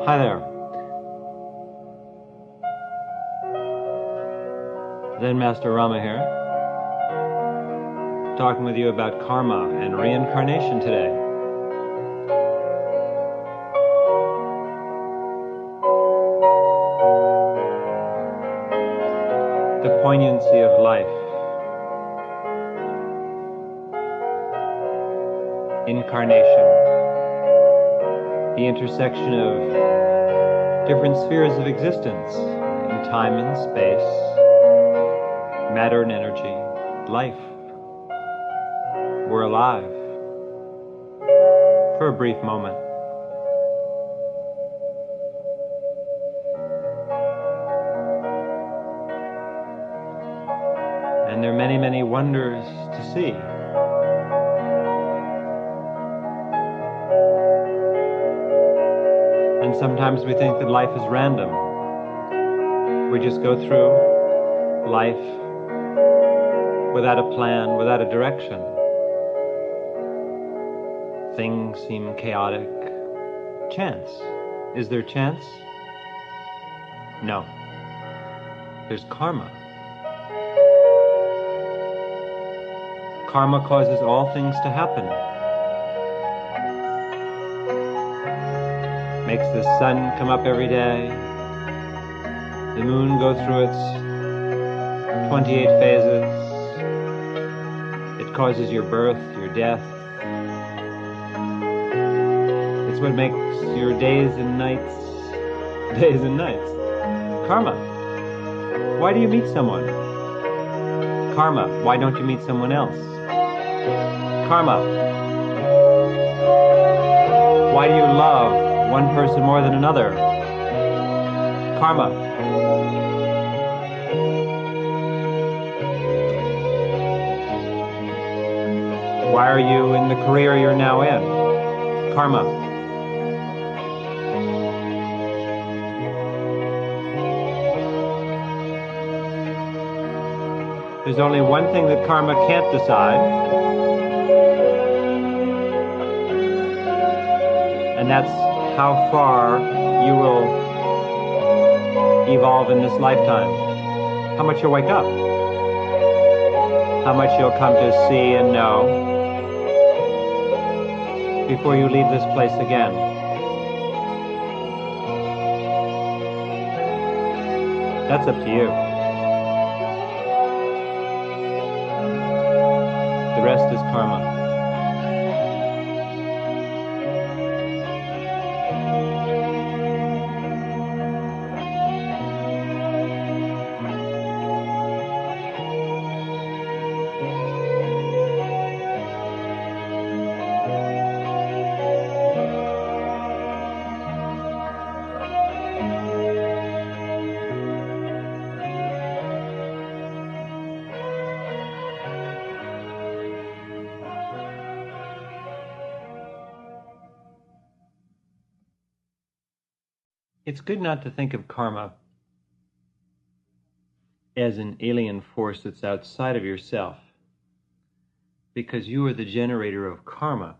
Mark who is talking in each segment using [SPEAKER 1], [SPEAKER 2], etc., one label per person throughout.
[SPEAKER 1] Hi there. Zen Master Rama here, talking with you about karma and reincarnation today. The poignancy of life, incarnation, the intersection of different spheres of existence in time and space, matter and energy, life. We're alive for a brief moment. And there are many, many wonders to see. And sometimes we think that life is random. We just go through life without a plan, without a direction. Things seem chaotic. Chance. Is there chance? No. There's karma. Karma causes all things to happen. Makes the sun come up every day, the moon go through its 28 phases. It causes your birth, your death. It's what makes your days and nights, days and nights. Karma. Why do you meet someone? Karma. Why don't you meet someone else? Karma. Why do you love one person more than another? Karma. Why are you in the career you're now in? Karma. There's only one thing that karma can't decide, and that's how far you will evolve in this lifetime. How much you'll wake up. How much you'll come to see and know before you leave this place again. That's up to you. The rest is karma. It's good not to think of karma as an alien force that's outside of yourself, because you are the generator of karma.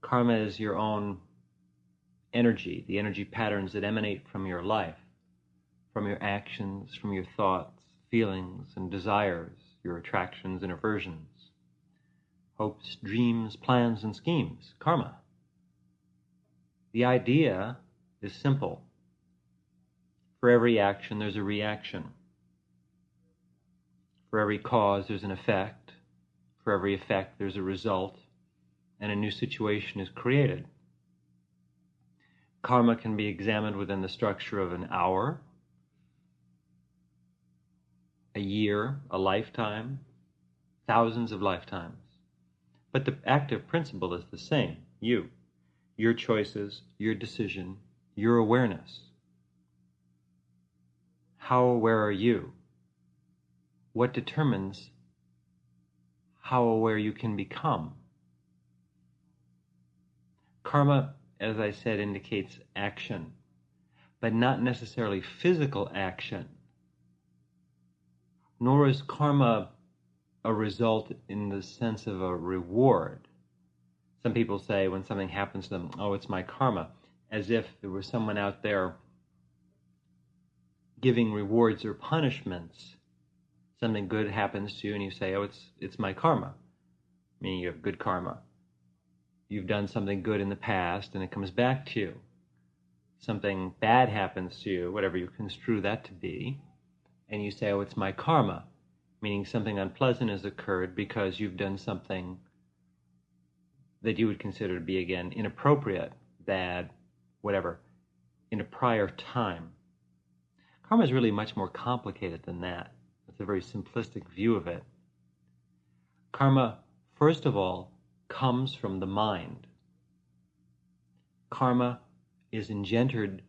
[SPEAKER 1] Karma is your own energy, the energy patterns that emanate from your life, from your actions, from your thoughts, feelings, and desires, your attractions and aversions, hopes, dreams, plans, and schemes. Karma. The idea is simple. For every action, there's a reaction. For every cause, there's an effect. For every effect, there's a result, and a new situation is created. Karma can be examined within the structure of an hour, a year, a lifetime, thousands of lifetimes. But the active principle is the same. You, your choices, your decision, your awareness. How aware are you? What determines how aware you can become? Karma, as I said, indicates action, but not necessarily physical action. Nor is karma a result in the sense of a reward. Some people say when something happens to them, oh, it's my karma. as if there was someone out there giving rewards or punishments. Something good happens to you and you say, oh, it's my karma, meaning you have good karma. You've done something good in the past and it comes back to you. Something bad happens to you, whatever you construe that to be, and you say, oh, it's my karma, meaning something unpleasant has occurred because you've done something that you would consider to be, again, inappropriate, bad, whatever, in a prior time. Karma is really much more complicated than that. It's a very simplistic view of it. Karma, first of all, comes from the mind. Karma is engendered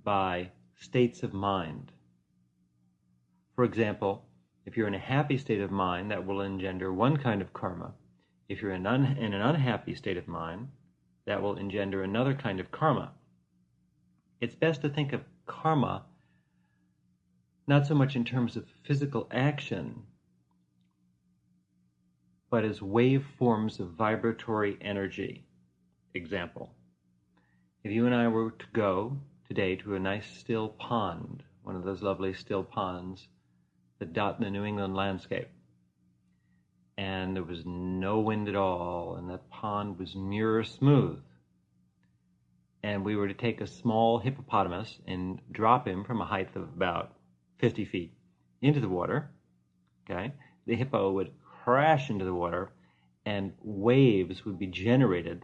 [SPEAKER 1] by states of mind. For example, if you're in a happy state of mind, that will engender one kind of karma. If you're in an unhappy state of mind, that will engender another kind of karma. It's best to think of karma not so much in terms of physical action, but as waveforms of vibratory energy. Example, if you and I were to go today to a nice still pond, one of those lovely still ponds that dot the New England landscape, and there was no wind at all, and that pond was mirror smooth, and we were to take a small hippopotamus and drop him from a height of about 50 feet into the water, okay, the hippo would crash into the water and waves would be generated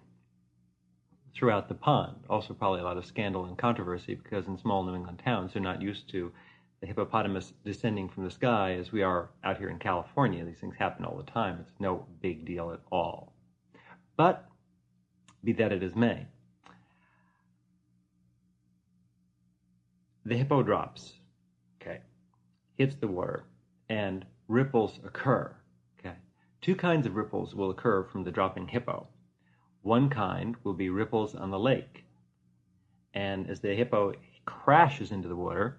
[SPEAKER 1] throughout the pond. Also probably a lot of scandal and controversy because in small New England towns they're not used to the hippopotamus descending from the sky as we are out here in California. These things happen all the time. It's no big deal at all. But be that it as may, the hippo drops, okay, hits the water, and ripples occur. Okay, two kinds of ripples will occur from the dropping hippo. One kind will be ripples on the lake, and as the hippo crashes into the water,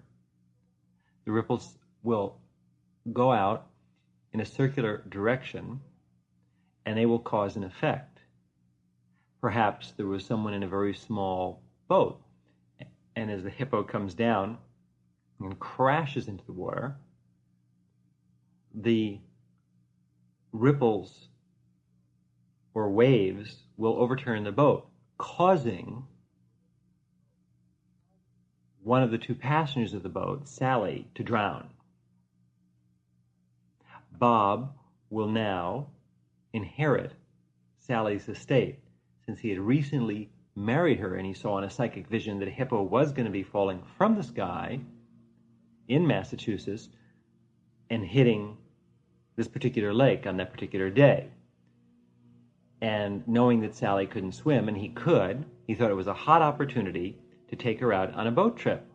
[SPEAKER 1] the ripples will go out in a circular direction, and they will cause an effect. Perhaps there was someone in a very small boat, and as the hippo comes down and crashes into the water, the ripples or waves will overturn the boat, causing one of the two passengers of the boat, Sally, to drown. Bob will now inherit Sally's estate, since he had recently married her and he saw in a psychic vision that a hippo was going to be falling from the sky in Massachusetts and hitting this particular lake on that particular day. And knowing that Sally couldn't swim, and he could, he thought it was a hot opportunity to take her out on a boat trip.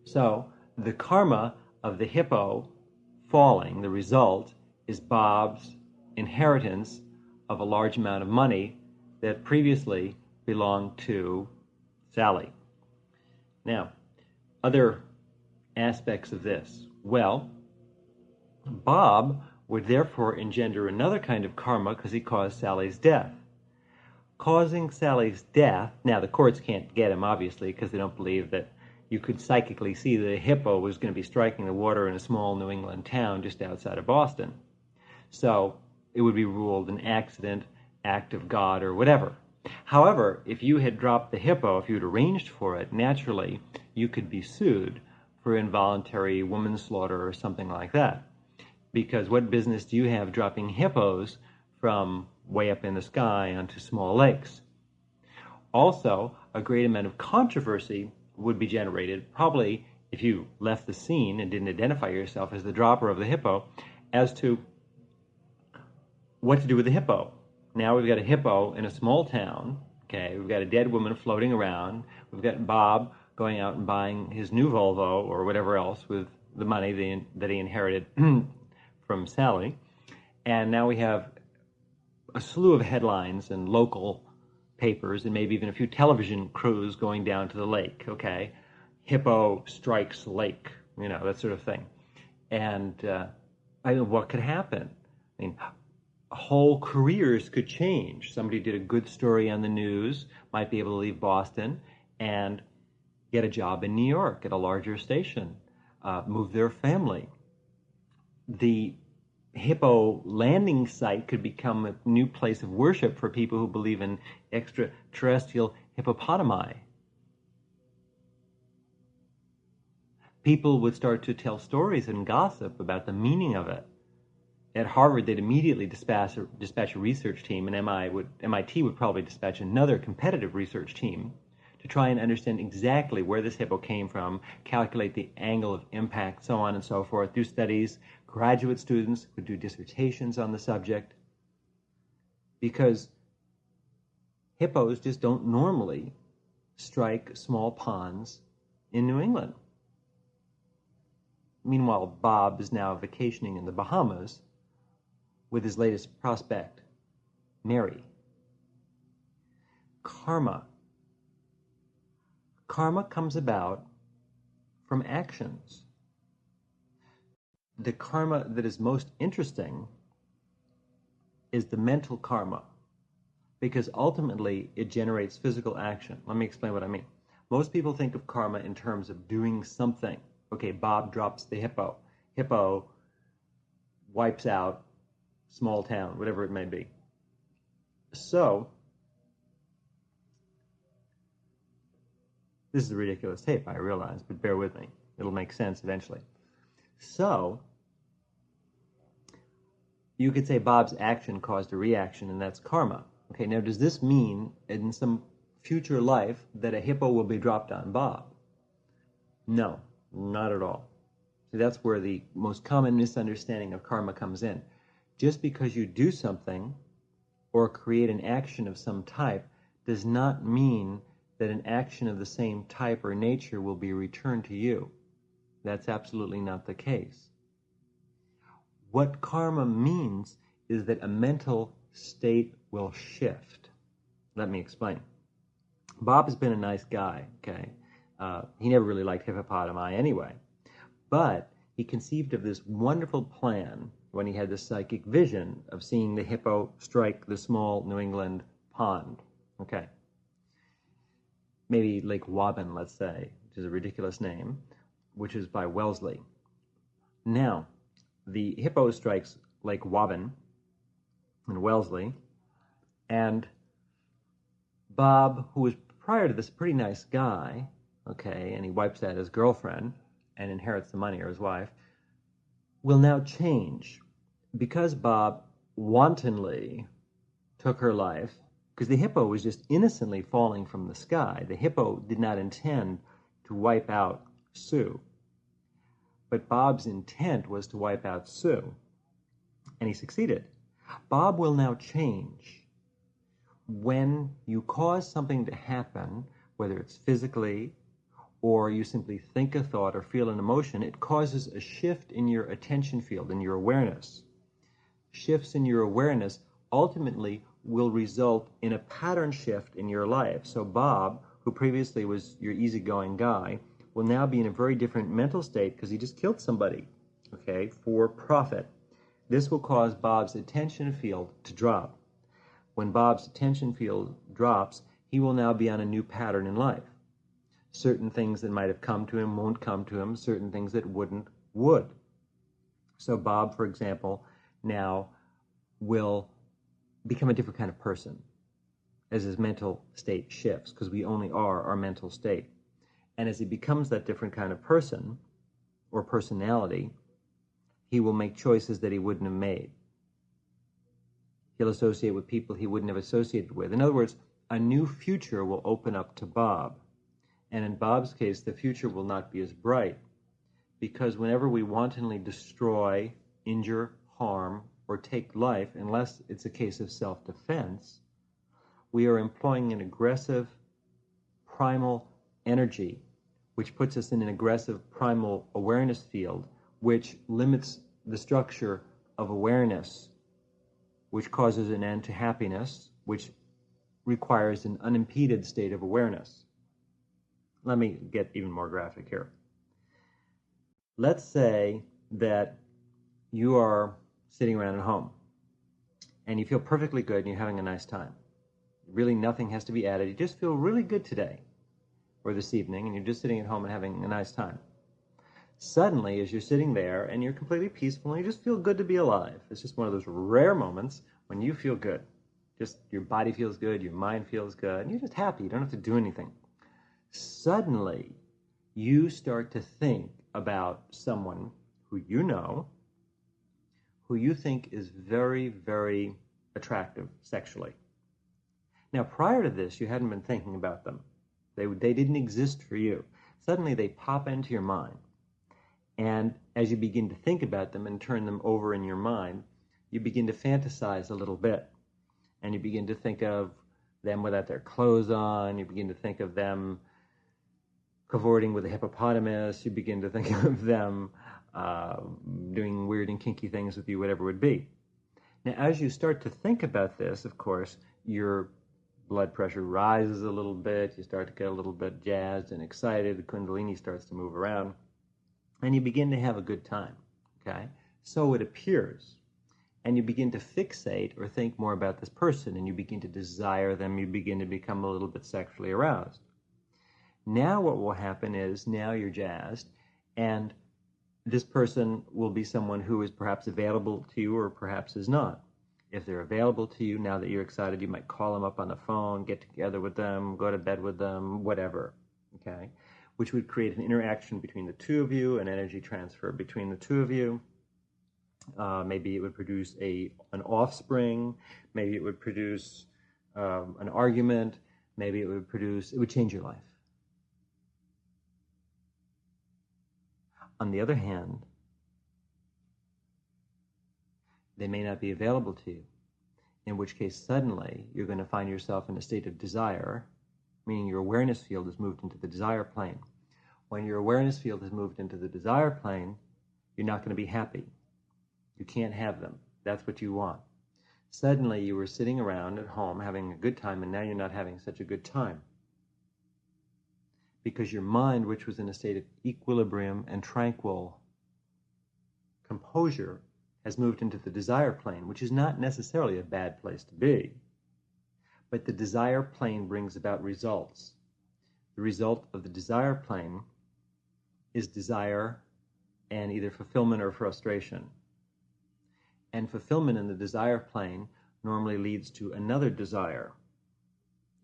[SPEAKER 1] So the karma of the hippo falling, the result, is Bob's inheritance of a large amount of money that previously belonged to Sally. Now, other aspects of this. Well, Bob would therefore engender another kind of karma because he caused Sally's death. Causing Sally's death, now the courts can't get him obviously because they don't believe that you could psychically see that a hippo was going to be striking the water in a small New England town just outside of Boston. So it would be ruled an accident, act of God, or whatever. However, if you had dropped the hippo, if you had arranged for it, naturally you could be sued for involuntary woman slaughter or something like that. Because what business do you have dropping hippos from way up in the sky onto small lakes? Also, a great amount of controversy would be generated, probably if you left the scene and didn't identify yourself as the dropper of the hippo, as to what to do with the hippo. Now we've got a hippo in a small town, okay, we've got a dead woman floating around, we've got Bob going out and buying his new Volvo or whatever else with the money that he inherited from Sally, and now we have a slew of headlines and local papers and maybe even a few television crews going down to the lake, okay? Hippo strikes lake, that sort of thing. And I don't know what could happen. I mean, whole careers could change. Somebody did a good story on the news, might be able to leave Boston and get a job in New York at a larger station, move their family. The Hippo landing site could become a new place of worship for people who believe in extraterrestrial hippopotami. People would start to tell stories and gossip about the meaning of it. At Harvard, they'd immediately dispatch a research team, and MIT would probably dispatch another competitive research team to try and understand exactly where this hippo came from, calculate the angle of impact, so on and so forth, do studies. Graduate students would do dissertations on the subject, because hippos just don't normally strike small ponds in New England. Meanwhile, Bob is now vacationing in the Bahamas with his latest prospect, Mary. Karma. Karma comes about from actions. The karma that is most interesting is the mental karma, because ultimately it generates physical action. Let me explain what I mean. Most people think of karma in terms of doing something. Okay, Bob drops the hippo. Hippo wipes out small town, whatever it may be. So, this is a ridiculous tape, I realize, but bear with me. It'll make sense eventually. So, you could say Bob's action caused a reaction, and that's karma. Okay, now does this mean in some future life that a hippo will be dropped on Bob? No, not at all. See, that's where the most common misunderstanding of karma comes in. Just because you do something or create an action of some type does not mean that an action of the same type or nature will be returned to you. That's absolutely not the case. What karma means is that a mental state will shift. Let me explain. Bob has been a nice guy, okay? He never really liked hippopotami anyway. But he conceived of this wonderful plan when he had the psychic vision of seeing the hippo strike the small New England pond. Okay. Maybe Lake Waban, let's say, which is a ridiculous name, which is by Wellesley. Now, the hippo strikes Lake Waban in Wellesley, and Bob, who was prior to this a pretty nice guy, okay, and he wipes out his girlfriend and inherits the money, or his wife, will now change. Because Bob wantonly took her life, because the hippo was just innocently falling from the sky. The hippo did not intend to wipe out Sue. But Bob's intent was to wipe out Sue, and he succeeded. Bob will now change. When you cause something to happen, whether it's physically or you simply think a thought or feel an emotion, it causes a shift in your attention field, in your awareness. Shifts in your awareness ultimately will result in a pattern shift in your life. So Bob, who previously was your easygoing guy, will now be in a very different mental state because he just killed somebody, okay, for profit. This will cause Bob's attention field to drop. When Bob's attention field drops, he will now be on a new pattern in life. Certain things that might have come to him won't come to him. Certain things that wouldn't, would. So Bob, for example, now will become a different kind of person as his mental state shifts, because we only are our mental state. And as he becomes that different kind of person or personality, he will make choices that he wouldn't have made. He'll associate with people he wouldn't have associated with. In other words, a new future will open up to Bob. And in Bob's case, the future will not be as bright, because whenever we wantonly destroy, injure, harm, or take life, unless it's a case of self-defense, we are employing an aggressive primal energy, which puts us in an aggressive primal awareness field, which limits the structure of awareness, which causes an end to happiness, which requires an unimpeded state of awareness. Let me get even more graphic here. Let's say that you are sitting around at home and you feel perfectly good and you're having a nice time. Really nothing has to be added. You just feel really good today or this evening, and you're just sitting at home and having a nice time. Suddenly, as you're sitting there and you're completely peaceful and you just feel good to be alive, it's just one of those rare moments when you feel good. Just your body feels good, your mind feels good, and you're just happy. You don't have to do anything. Suddenly, you start to think about someone who you know, who you think is very, very attractive sexually. Now, prior to this, you hadn't been thinking about them. They didn't exist for you. Suddenly, they pop into your mind. And as you begin to think about them and turn them over in your mind, you begin to fantasize a little bit. And you begin to think of them without their clothes on. You begin to think of them cavorting with a hippopotamus. You begin to think of them doing weird and kinky things with you, whatever it would be. Now, as you start to think about this, of course, your blood pressure rises a little bit. You start to get a little bit jazzed and excited. The kundalini starts to move around. And you begin to have a good time, okay? So it appears. And you begin to fixate or think more about this person, and you begin to desire them. You begin to become a little bit sexually aroused. Now what will happen is, now you're jazzed, and this person will be someone who is perhaps available to you or perhaps is not. If they're available to you, now that you're excited, you might call them up on the phone, get together with them, go to bed with them, whatever, okay? Which would create an interaction between the two of you, an energy transfer between the two of you. Maybe it would produce an offspring. Maybe it would produce an argument. Maybe it would change your life. On the other hand, they may not be available to you, in which case suddenly you're going to find yourself in a state of desire, meaning your awareness field has moved into the desire plane. When your awareness field has moved into the desire plane, you're not going to be happy. You can't have them. That's what you want. Suddenly you were sitting around at home having a good time, and now you're not having such a good time. Because your mind, which was in a state of equilibrium and tranquil composure, has moved into the desire plane, which is not necessarily a bad place to be. But the desire plane brings about results. The result of the desire plane is desire and either fulfillment or frustration. And fulfillment in the desire plane normally leads to another desire.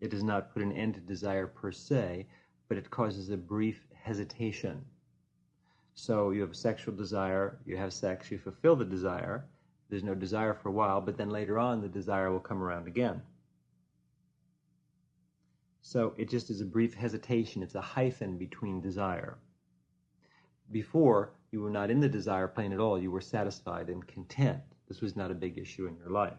[SPEAKER 1] It does not put an end to desire per se, but it causes a brief hesitation. So you have a sexual desire, you have sex, you fulfill the desire, there's no desire for a while, but then later on the desire will come around again. So it just is a brief hesitation. It's a hyphen between desire. Before, you were not in the desire plane at all. You were satisfied and content. This was not a big issue in your life.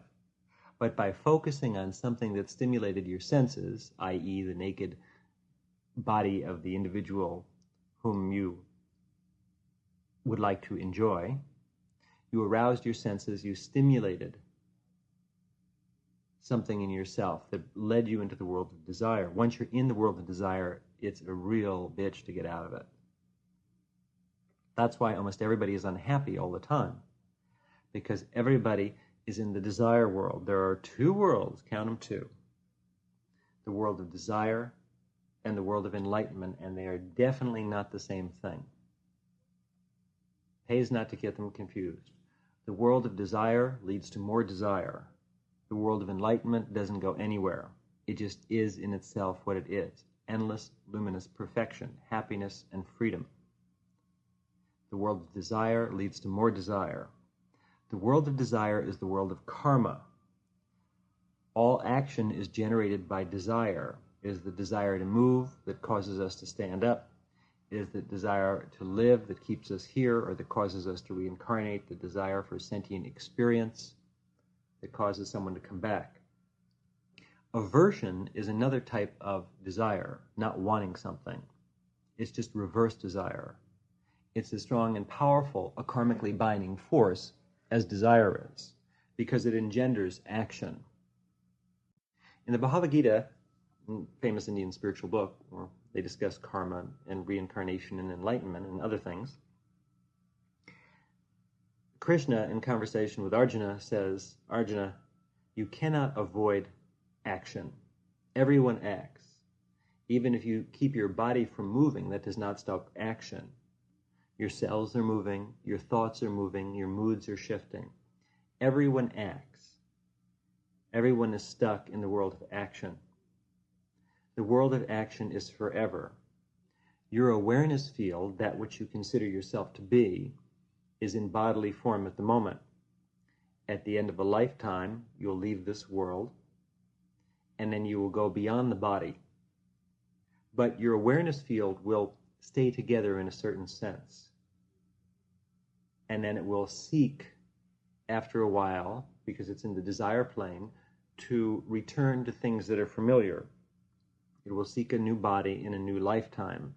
[SPEAKER 1] But by focusing on something that stimulated your senses, i.e. the naked body of the individual whom you would like to enjoy, you aroused your senses, you stimulated something in yourself that led you into the world of desire. Once you're in the world of desire, it's a real bitch to get out of it. That's why almost everybody is unhappy all the time, because everybody is in the desire world. There are two worlds, count them two. The world of desire and the world of enlightenment, and they are definitely not the same thing. Pays not to get them confused. The world of desire leads to more desire. The world of enlightenment doesn't go anywhere. It just is in itself what it is. Endless, luminous perfection, happiness, and freedom. The world of desire leads to more desire. The world of desire is the world of karma. All action is generated by desire. It is the desire to move that causes us to stand up. It is the desire to live that keeps us here or that causes us to reincarnate, the desire for sentient experience that causes someone to come back. Aversion is another type of desire, not wanting something. It's just reverse desire. It's as strong and powerful a karmically binding force as desire is, because it engenders action. In the Bhagavad Gita, famous Indian spiritual book, where they discuss karma and reincarnation and enlightenment and other things, Krishna, in conversation with Arjuna, says, Arjuna, You cannot avoid action. Everyone acts. Even if you keep your body from moving, that does not stop action. Your cells are moving, your thoughts are moving, your moods are shifting. Everyone acts. Everyone is stuck in the world of action. The world of action is forever. Your awareness field, that which you consider yourself to be, is in bodily form at the moment. At the end of a lifetime, you'll leave this world, and then you will go beyond the body. But your awareness field will stay together in a certain sense. And then it will seek, after a while, because it's in the desire plane, to return to things that are familiar. It will seek a new body in a new lifetime.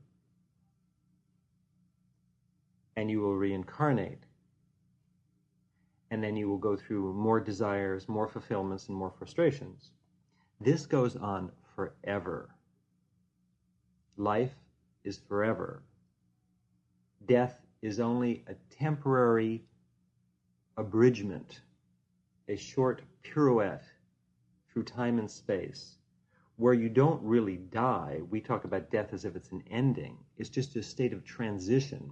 [SPEAKER 1] And you will reincarnate. And then you will go through more desires, more fulfillments, and more frustrations. This goes on forever. Life is forever. Death is only a temporary abridgment, a short pirouette through time and space, where you don't really die. We talk about death as if it's an ending. It's just a state of transition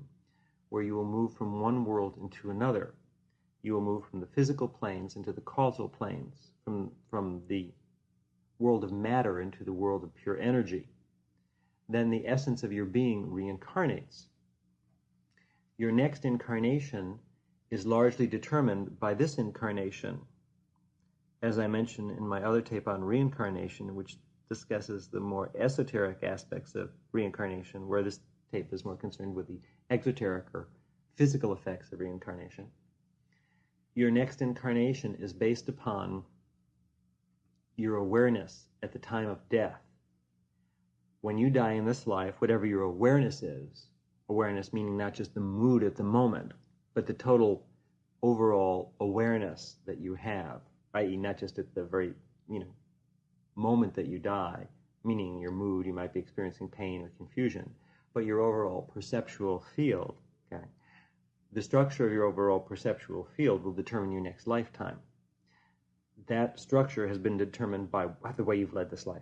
[SPEAKER 1] where you will move from one world into another. You will move from the physical planes into the causal planes, from the world of matter into the world of pure energy. Then the essence of your being reincarnates. Your next incarnation is largely determined by this incarnation. As I mentioned in my other tape on reincarnation, which discusses the more esoteric aspects of reincarnation, where this tape is more concerned with the exoteric or physical effects of reincarnation. Your next incarnation is based upon your awareness at the time of death. When you die in this life, whatever your awareness is, awareness meaning not just the mood at the moment, but the total overall awareness that you have, i.e. not just at the very, moment that you die, meaning your mood, you might be experiencing pain or confusion, but your overall perceptual field, okay? The structure of your overall perceptual field will determine your next lifetime. That structure has been determined by the way you've led this life.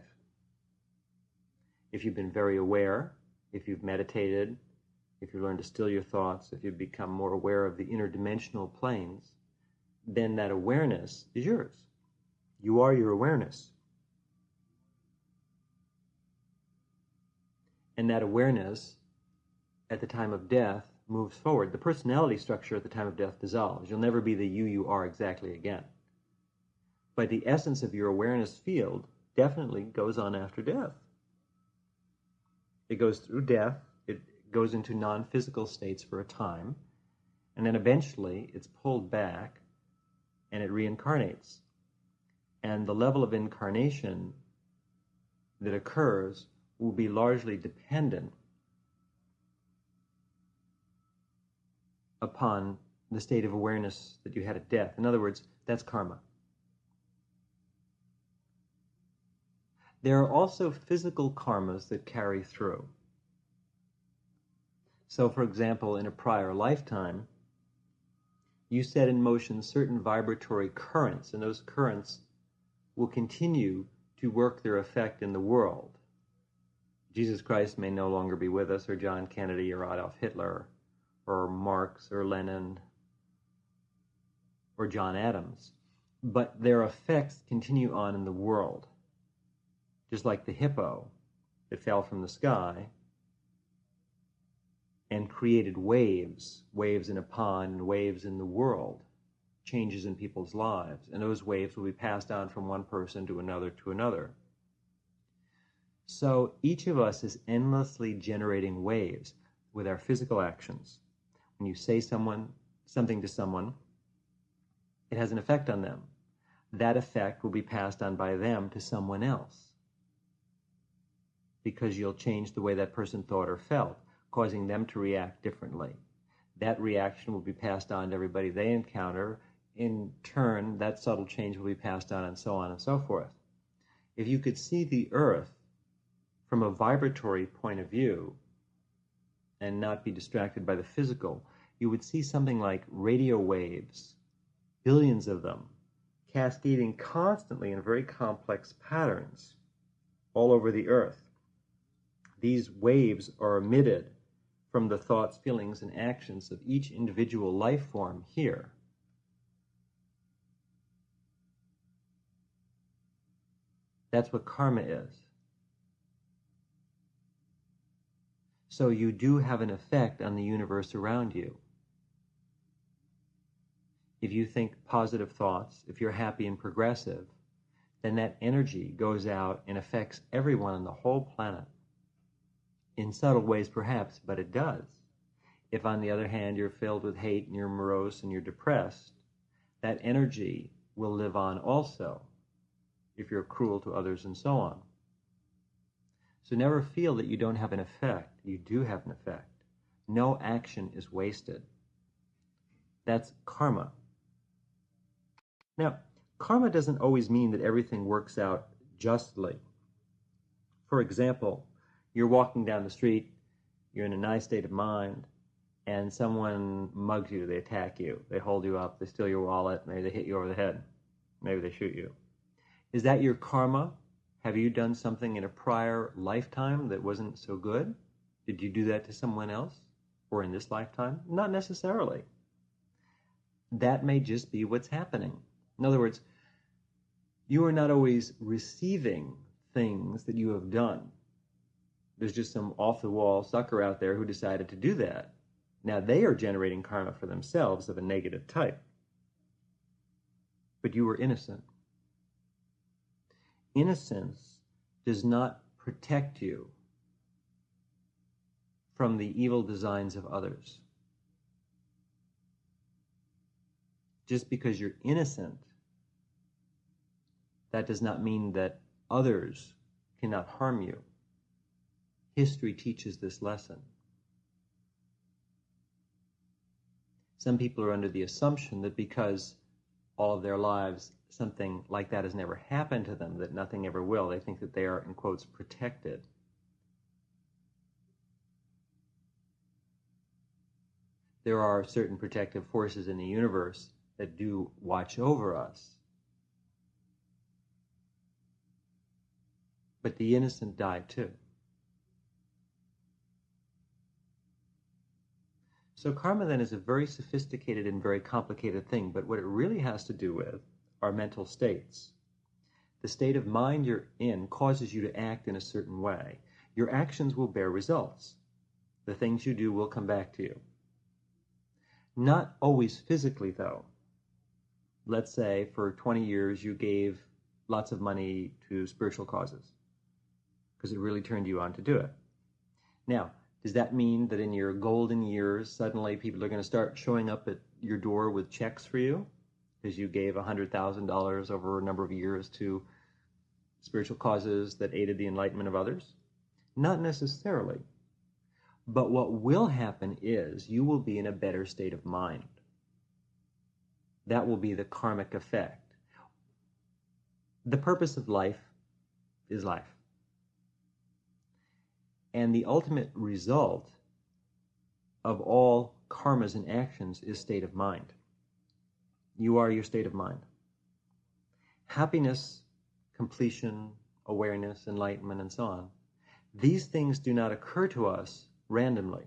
[SPEAKER 1] If you've been very aware, if you've meditated, if you've learned to still your thoughts, if you've become more aware of the interdimensional planes, then that awareness is yours. You are your awareness. And that awareness at the time of death moves forward. The personality structure at the time of death dissolves. You'll never be the you are exactly again. But the essence of your awareness field definitely goes on after death. It goes through death, it goes into non-physical states for a time, and then eventually it's pulled back and it reincarnates. And the level of incarnation that occurs will be largely dependent upon the state of awareness that you had at death. In other words, that's karma. There are also physical karmas that carry through. So, for example, in a prior lifetime, you set in motion certain vibratory currents, and those currents will continue to work their effect in the world. Jesus Christ may no longer be with us, or John Kennedy, or Adolf Hitler, or Marx, or Lenin, or John Adams. But their effects continue on in the world. Just like the hippo that fell from the sky and created waves in a pond and waves in the world, changes in people's lives. And those waves will be passed on from one person to another to another. So each of us is endlessly generating waves with our physical actions. When you say something to someone, it has an effect on them. That effect will be passed on by them to someone else, because you'll change the way that person thought or felt, causing them to react differently. That reaction will be passed on to everybody they encounter. In turn, that subtle change will be passed on, and so on and so forth. If you could see the earth from a vibratory point of view and not be distracted by the physical, you would see something like radio waves, billions of them, cascading constantly in very complex patterns all over the earth. These waves are emitted from the thoughts, feelings, and actions of each individual life form here. That's what karma is. So you do have an effect on the universe around you. If you think positive thoughts, if you're happy and progressive, then that energy goes out and affects everyone on the whole planet. In subtle ways perhaps, but it does. If on the other hand you're filled with hate and you're morose and you're depressed, that energy will live on also, if you're cruel to others and so on. So never feel that you don't have an effect. You do have an effect. No action is wasted. That's karma. Now, karma doesn't always mean that everything works out justly. For example, you're walking down the street, you're in a nice state of mind, and someone mugs you, they attack you, they hold you up, they steal your wallet, maybe they hit you over the head, maybe they shoot you. Is that your karma? Have you done something in a prior lifetime that wasn't so good? Did you do that to someone else? Or in this lifetime? Not necessarily. That may just be what's happening. In other words, you are not always receiving things that you have done. There's just some off-the-wall sucker out there who decided to do that. Now they are generating karma for themselves of a negative type. But you were innocent. Innocence does not protect you from the evil designs of others. Just because you're innocent, that does not mean that others cannot harm you. History teaches this lesson. Some people are under the assumption that because all of their lives something like that has never happened to them, that nothing ever will. They think that they are, in quotes, protected. There are certain protective forces in the universe that do watch over us. But the innocent die too. So karma then is a very sophisticated and very complicated thing, but what it really has to do with are mental states. The state of mind you're in causes you to act in a certain way. Your actions will bear results. The things you do will come back to you. Not always physically, though. Let's say for 20 years you gave lots of money to spiritual causes because it really turned you on to do it. Now, does that mean that in your golden years, suddenly people are going to start showing up at your door with checks for you because you gave $100,000 over a number of years to spiritual causes that aided the enlightenment of others? Not necessarily. But what will happen is you will be in a better state of mind. That will be the karmic effect. The purpose of life is life. And the ultimate result of all karmas and actions is state of mind. You are your state of mind. Happiness, completion, awareness, enlightenment, and so on, these things do not occur to us randomly.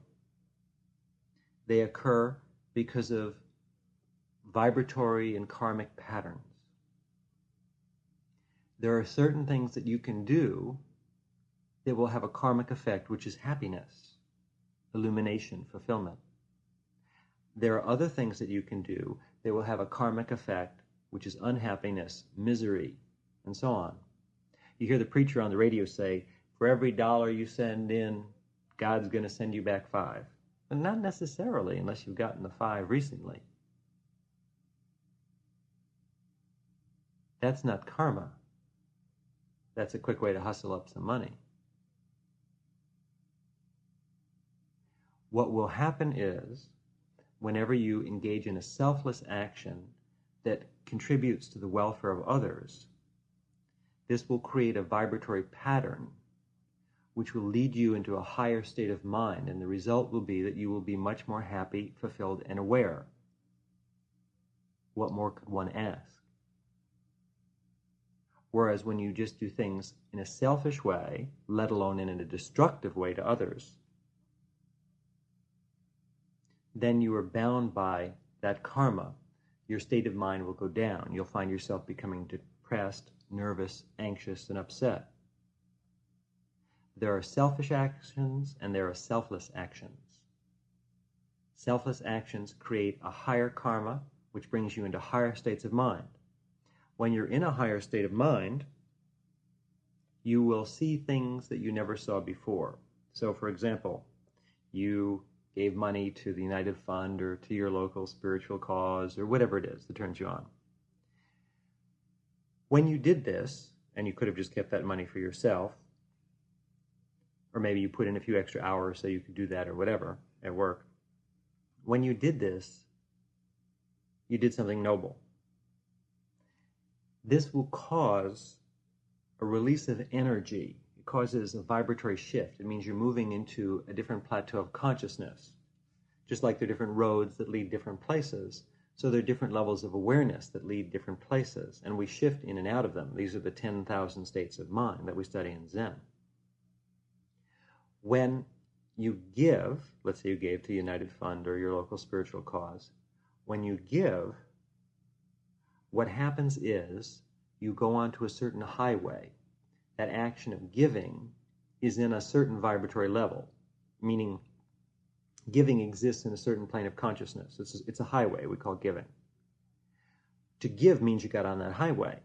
[SPEAKER 1] They occur because of vibratory and karmic patterns. There are certain things that you can do that will have a karmic effect, which is happiness, illumination, fulfillment. There are other things that you can do that will have a karmic effect, which is unhappiness, misery, and so on. You hear the preacher on the radio say, for every $1 you send in, God's going to send you back 5. And not necessarily, unless you've gotten the 5 recently. That's not karma. That's a quick way to hustle up some money. What will happen is, whenever you engage in a selfless action that contributes to the welfare of others, this will create a vibratory pattern which will lead you into a higher state of mind, and the result will be that you will be much more happy, fulfilled, and aware. What more could one ask? Whereas when you just do things in a selfish way, let alone in a destructive way to others, then you are bound by that karma. Your state of mind will go down. You'll find yourself becoming depressed, nervous, anxious, and upset. There are selfish actions and there are selfless actions. Selfless actions create a higher karma, which brings you into higher states of mind. When you're in a higher state of mind, you will see things that you never saw before. So, for example, you gave money to the United Fund or to your local spiritual cause or whatever it is that turns you on. When you did this, and you could have just kept that money for yourself, or maybe you put in a few extra hours so you could do that or whatever at work. When you did this, you did something noble. This will cause a release of energy. It causes a vibratory shift. It means you're moving into a different plateau of consciousness. Just like there are different roads that lead different places, so there are different levels of awareness that lead different places, and we shift in and out of them. These are the 10,000 states of mind that we study in Zen. When you give, let's say you gave to United Fund or your local spiritual cause, when you give, what happens is you go onto a certain highway. That action of giving is in a certain vibratory level, meaning giving exists in a certain plane of consciousness. It's a highway we call giving. To give means you got on that highway.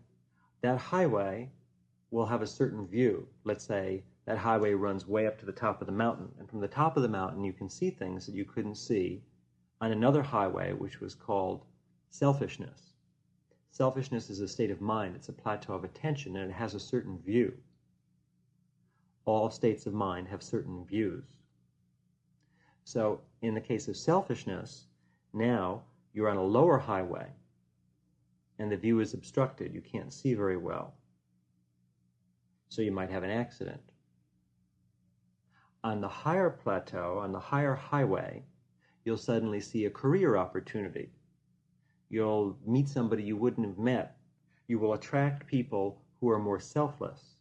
[SPEAKER 1] That highway will have a certain view. Let's say that highway runs way up to the top of the mountain, and from the top of the mountain you can see things that you couldn't see on another highway, which was called selfishness. Selfishness is a state of mind. It's a plateau of attention, and it has a certain view. All states of mind have certain views. So in the case of selfishness, now you're on a lower highway, and the view is obstructed. You can't see very well. So you might have an accident. On the higher plateau, on the higher highway, you'll suddenly see a career opportunity. You'll meet somebody you wouldn't have met. You will attract people who are more selfless.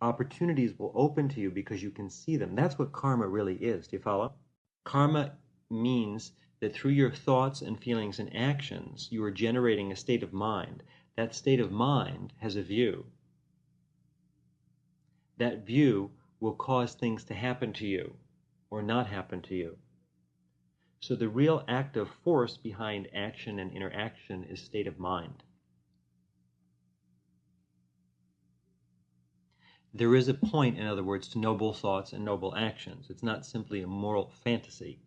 [SPEAKER 1] Opportunities will open to you because you can see them. That's what karma really is. Do you follow? Karma means that through your thoughts and feelings and actions, you are generating a state of mind. That state of mind has a view. That view will cause things to happen to you or not happen to you. So the real active force behind action and interaction is state of mind. There is a point, in other words, to noble thoughts and noble actions. It's not simply a moral fantasy.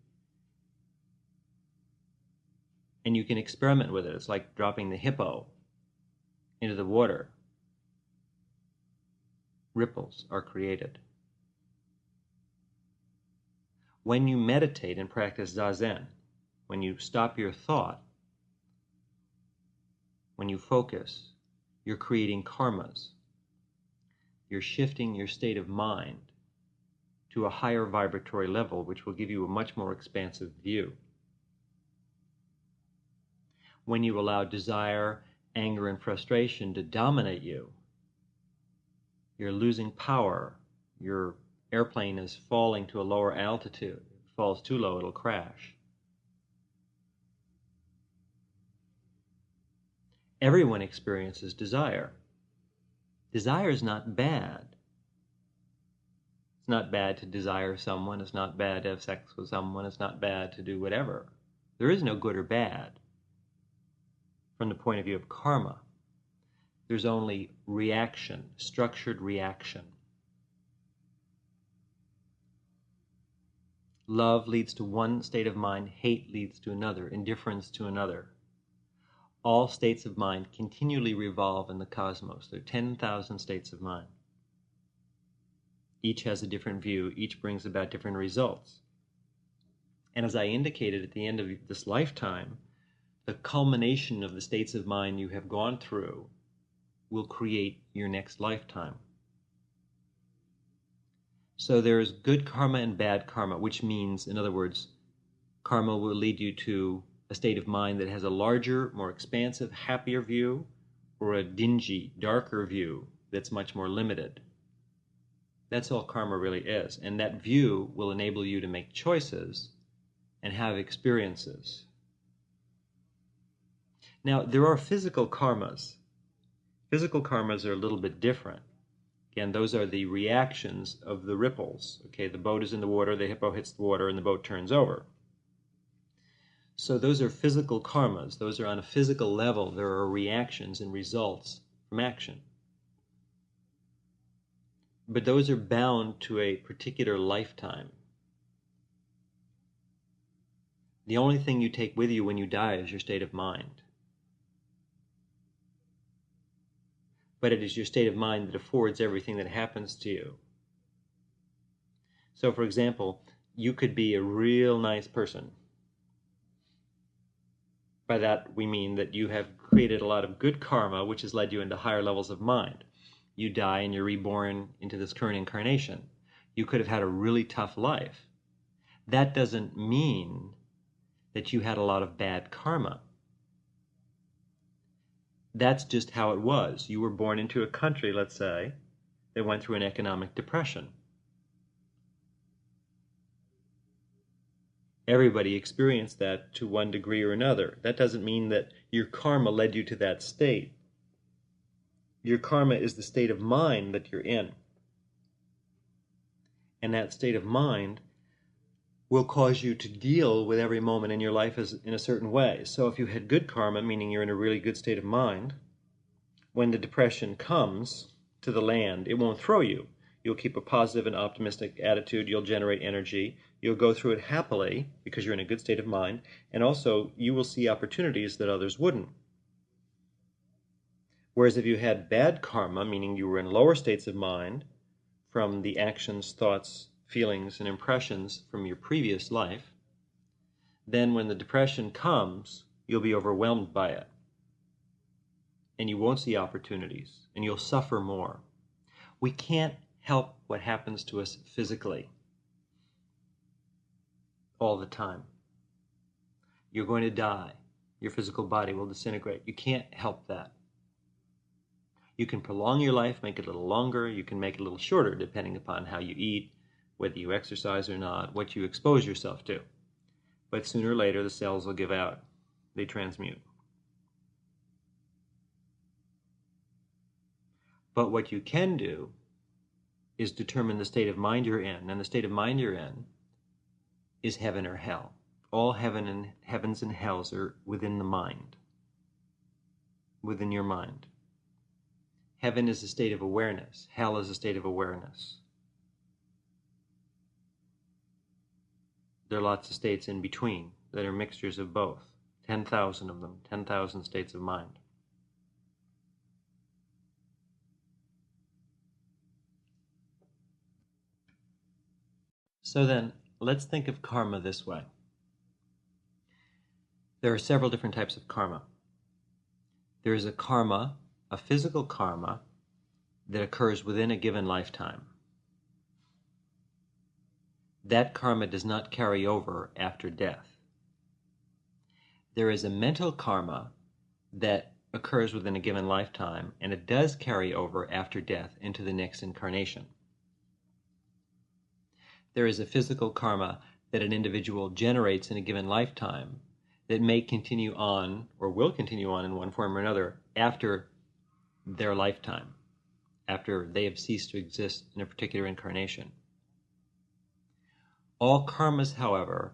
[SPEAKER 1] And you can experiment with it. It's like dropping the hippo into the water. Ripples are created. When you meditate and practice Zazen, when you stop your thought, when you focus, you're creating karmas. You're shifting your state of mind to a higher vibratory level, which will give you a much more expansive view. When you allow desire, anger, and frustration to dominate you, you're losing power. Your airplane is falling to a lower altitude. If it falls too low, it'll crash. Everyone experiences desire. Desire is not bad. It's not bad to desire someone. It's not bad to have sex with someone. It's not bad to do whatever. There is no good or bad from the point of view of karma. There's only reaction, structured reaction. Love leads to one state of mind, hate leads to another, indifference to another. All states of mind continually revolve in the cosmos. There are 10,000 states of mind. Each has a different view. Each brings about different results. And as I indicated at the end of this lifetime, the culmination of the states of mind you have gone through will create your next lifetime. So there is good karma and bad karma, which means, in other words, karma will lead you to a state of mind that has a larger, more expansive, happier view, or a dingy, darker view that's much more limited. That's all karma really is. And that view will enable you to make choices and have experiences. Now, there are physical karmas. Physical karmas are a little bit different. Again, those are the reactions of the ripples. Okay, the boat is in the water, the hippo hits the water, and the boat turns over. So those are physical karmas. Those are on a physical level. There are reactions and results from action. But those are bound to a particular lifetime. The only thing you take with you when you die is your state of mind. But it is your state of mind that affords everything that happens to you. So, for example, you could be a real nice person. By that we mean that you have created a lot of good karma, which has led you into higher levels of mind. You die and you're reborn into this current incarnation. You could have had a really tough life. That doesn't mean that you had a lot of bad karma. That's just how it was. You were born into a country, let's say, that went through an economic depression. Everybody experienced that to one degree or another. That doesn't mean that your karma led you to that state. Your karma is the state of mind that you're in. And that state of mind will cause you to deal with every moment in your life as in a certain way. So if you had good karma, meaning you're in a really good state of mind, when the depression comes to the land, it won't throw you. You'll keep a positive and optimistic attitude. You'll generate energy. You'll go through it happily because you're in a good state of mind. And also, you will see opportunities that others wouldn't. Whereas if you had bad karma, meaning you were in lower states of mind from the actions, thoughts, feelings, and impressions from your previous life, then when the depression comes, you'll be overwhelmed by it. And you won't see opportunities, and you'll suffer more. We can't help what happens to us physically all the time. You're going to die. Your physical body will disintegrate. You can't help that. You can prolong your life, make it a little longer. You can make it a little shorter, depending upon how you eat, whether you exercise or not, what you expose yourself to. But sooner or later, the cells will give out. They transmute. But what you can do is determine the state of mind you're in. And the state of mind you're in is heaven or hell. All heavens and hells are within the mind, within your mind. Heaven is a state of awareness. Hell is a state of awareness. There are lots of states in between that are mixtures of both. 10,000 of them, 10,000 states of mind. So then, let's think of karma this way. There are several different types of karma. There is a karma, a physical karma, that occurs within a given lifetime. That karma does not carry over after death. There is a mental karma that occurs within a given lifetime, and it does carry over after death into the next incarnation. There is a physical karma that an individual generates in a given lifetime that may continue on, or will continue on in one form or another, after their lifetime, after they have ceased to exist in a particular incarnation. All karmas, however,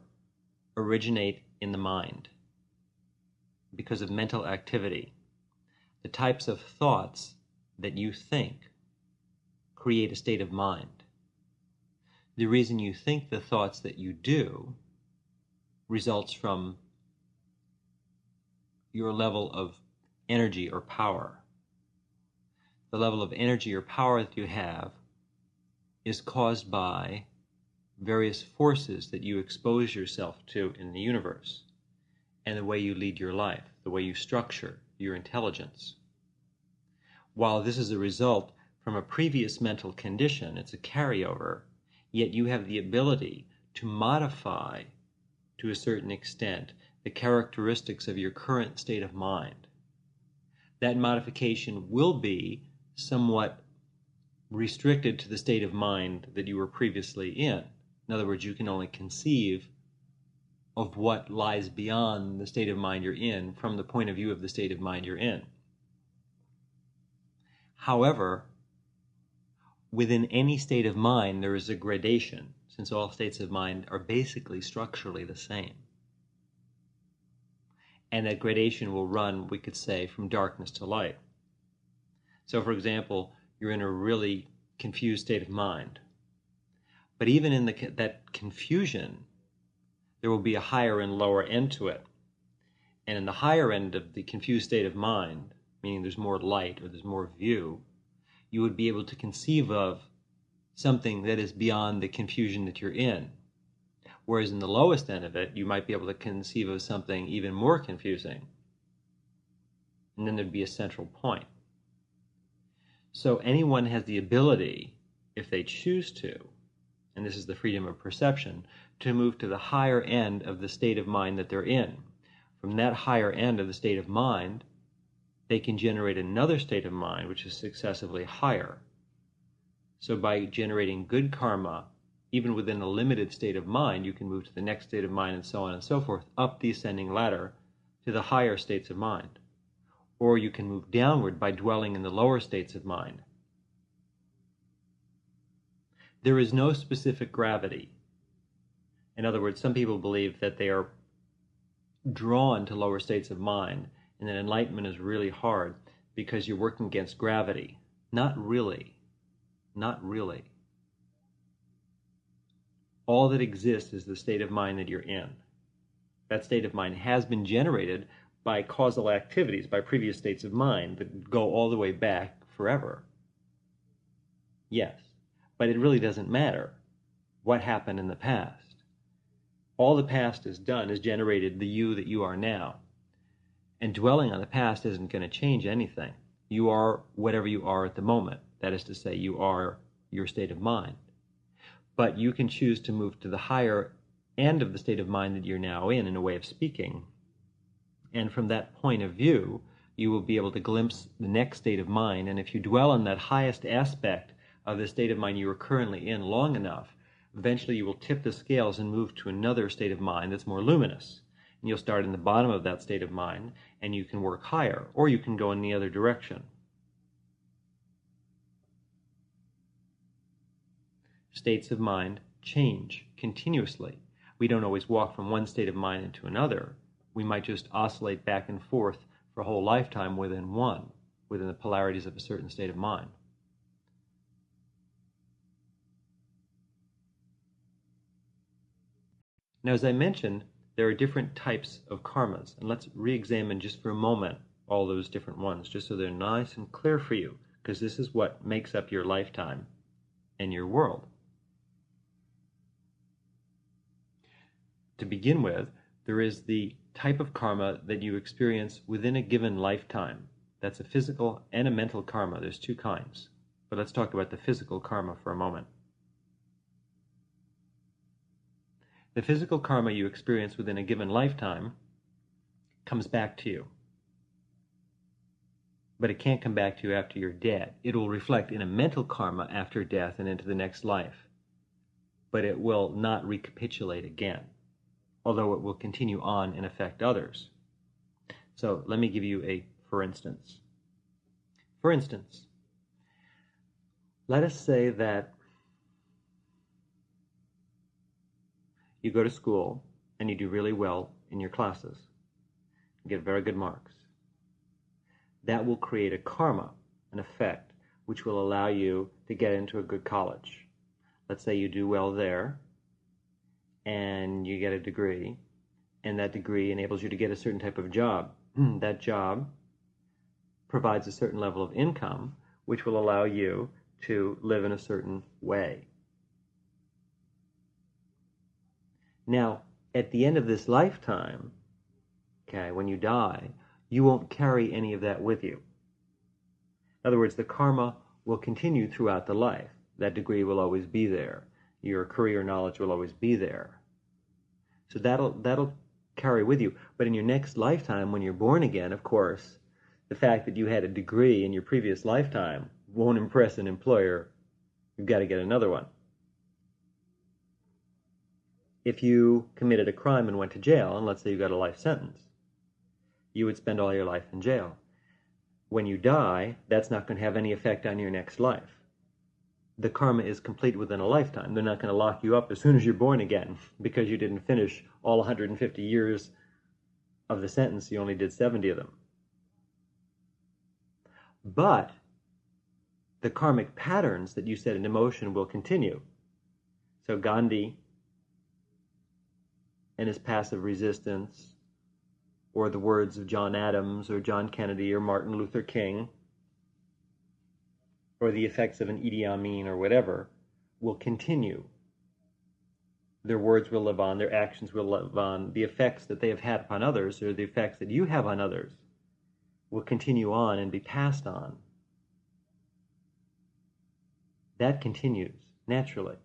[SPEAKER 1] originate in the mind because of mental activity. The types of thoughts that you think create a state of mind. The reason you think the thoughts that you do results from your level of energy or power. The level of energy or power that you have is caused by various forces that you expose yourself to in the universe, and the way you lead your life, the way you structure your intelligence. While this is a result from a previous mental condition, it's a carryover, yet you have the ability to modify, to a certain extent, the characteristics of your current state of mind. that modification will be somewhat restricted to the state of mind that you were previously in. In other words, you can only conceive of what lies beyond the state of mind you're in from the point of view of the state of mind you're in. However, within any state of mind, there is a gradation, since all states of mind are basically structurally the same. And that gradation will run, we could say, from darkness to light. So, for example, you're in a really confused state of mind. But even in that confusion, there will be a higher and lower end to it. And in the higher end of the confused state of mind, meaning there's more light or there's more view, you would be able to conceive of something that is beyond the confusion that you're in. Whereas in the lowest end of it, you might be able to conceive of something even more confusing. And then there'd be a central point. So anyone has the ability, if they choose to, and this is the freedom of perception, to move to the higher end of the state of mind that they're in. From that higher end of the state of mind, they can generate another state of mind which is successively higher. So by generating good karma, even within a limited state of mind, you can move to the next state of mind and so on and so forth, up the ascending ladder to the higher states of mind. Or you can move downward by dwelling in the lower states of mind. There is no specific gravity. In other words, some people believe that they are drawn to lower states of mind, and that enlightenment is really hard because you're working against gravity. Not really. Not really. All that exists is the state of mind that you're in. That state of mind has been generated by causal activities, by previous states of mind that go all the way back forever. Yes, but it really doesn't matter what happened in the past. All the past has done is generated the you that you are now. And dwelling on the past isn't going to change anything. You are whatever you are at the moment. That is to say, you are your state of mind. But you can choose to move to the higher end of the state of mind that you're now in a way of speaking. And from that point of view, you will be able to glimpse the next state of mind. And if you dwell on that highest aspect of the state of mind you are currently in long enough, eventually you will tip the scales and move to another state of mind that's more luminous. And you'll start in the bottom of that state of mind, and you can work higher, or you can go in the other direction. States of mind change continuously. We don't always walk from one state of mind into another. We might just oscillate back and forth for a whole lifetime within the polarities of a certain state of mind. Now, as I mentioned, there are different types of karmas, and let's re-examine just for a moment all those different ones, just so they're nice and clear for you, because this is what makes up your lifetime and your world. To begin with, there is the type of karma that you experience within a given lifetime. That's a physical and a mental karma. There's two kinds. But let's talk about the physical karma for a moment. The physical karma you experience within a given lifetime comes back to you. But it can't come back to you after you're dead. It will reflect in a mental karma after death and into the next life. But it will not recapitulate again, although it will continue on and affect others. So let me give you a for instance. For instance, let us say that you go to school and you do really well in your classes. You get very good marks. That will create a karma, an effect, which will allow you to get into a good college. Let's say you do well there, and you get a degree, and that degree enables you to get a certain type of job. That job provides a certain level of income, which will allow you to live in a certain way. Now, at the end of this lifetime, okay, when you die, you won't carry any of that with you. In other words, the karma will continue throughout the life. That degree will always be there. Your career knowledge will always be there. So that'll carry with you. But in your next lifetime, when you're born again, of course, the fact that you had a degree in your previous lifetime won't impress an employer. You've got to get another one. If you committed a crime and went to jail, and let's say you got a life sentence, you would spend all your life in jail. When you die, that's not going to have any effect on your next life. The karma is complete within a lifetime. They're not going to lock you up as soon as you're born again because you didn't finish all 150 years of the sentence. You only did 70 of them. But the karmic patterns that you set into motion will continue. So Gandhi and his passive resistance, or the words of John Adams or John Kennedy or Martin Luther King, or the effects of an Idi Amin or whatever, will continue. Their words will live on, their actions will live on. The effects that they have had upon others, or the effects that you have on others, will continue on and be passed on. That continues naturally.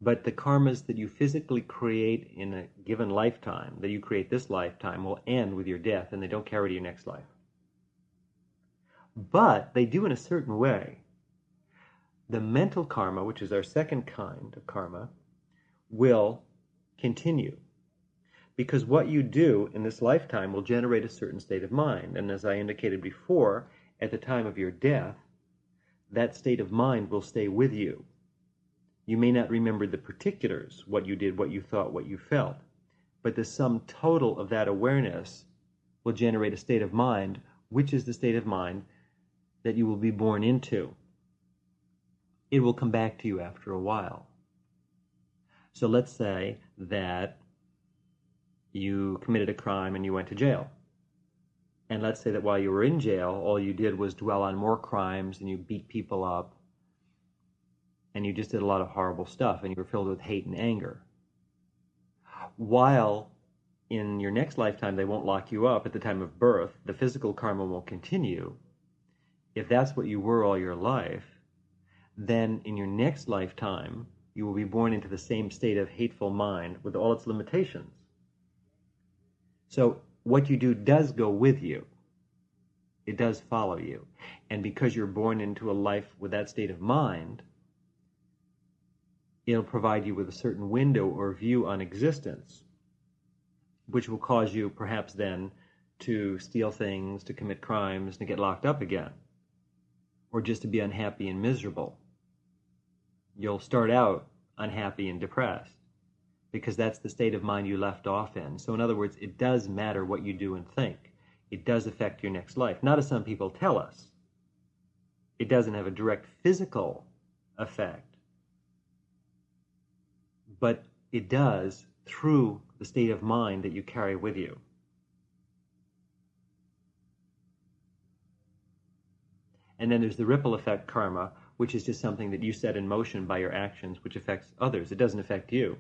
[SPEAKER 1] But the karmas that you physically create in a given lifetime, that you create this lifetime, will end with your death, and they don't carry to your next life. But they do in a certain way. The mental karma, which is our second kind of karma, will continue. Because what you do in this lifetime will generate a certain state of mind. And as I indicated before, at the time of your death, that state of mind will stay with you. You may not remember the particulars, what you did, what you thought, what you felt, but the sum total of that awareness will generate a state of mind, which is the state of mind that you will be born into. It will come back to you after a while. So let's say that you committed a crime and you went to jail. And let's say that while you were in jail, all you did was dwell on more crimes and you beat people up and you just did a lot of horrible stuff and you were filled with hate and anger. While in your next lifetime they won't lock you up at the time of birth, the physical karma will continue. If that's what you were all your life, then in your next lifetime you will be born into the same state of hateful mind with all its limitations. So what you do does go with you. It does follow you. And because you're born into a life with that state of mind, it'll provide you with a certain window or view on existence, which will cause you perhaps then to steal things, to commit crimes, to get locked up again, or just to be unhappy and miserable. You'll start out unhappy and depressed because that's the state of mind you left off in. So in other words, it does matter what you do and think. It does affect your next life. Not as some people tell us. It doesn't have a direct physical effect, but it does through the state of mind that you carry with you. And then there's the ripple effect karma, which is just something that you set in motion by your actions, which affects others. It doesn't affect you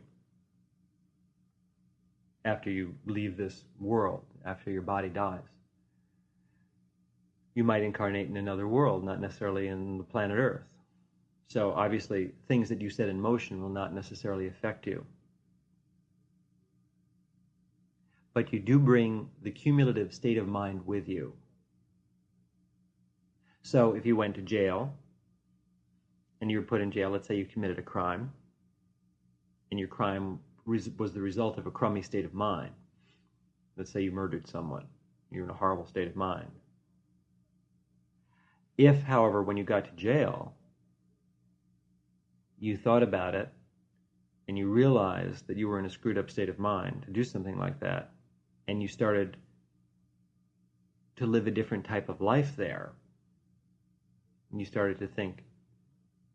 [SPEAKER 1] after you leave this world, after your body dies. You might incarnate in another world, not necessarily in the planet Earth. So obviously, things that you set in motion will not necessarily affect you. But you do bring the cumulative state of mind with you. So if you went to jail, and you were put in jail, let's say you committed a crime, and your crime was the result of a crummy state of mind. Let's say you murdered someone. You're in a horrible state of mind. If, however, when you got to jail, you thought about it, and you realized that you were in a screwed up state of mind to do something like that, and you started to live a different type of life there, and you started to think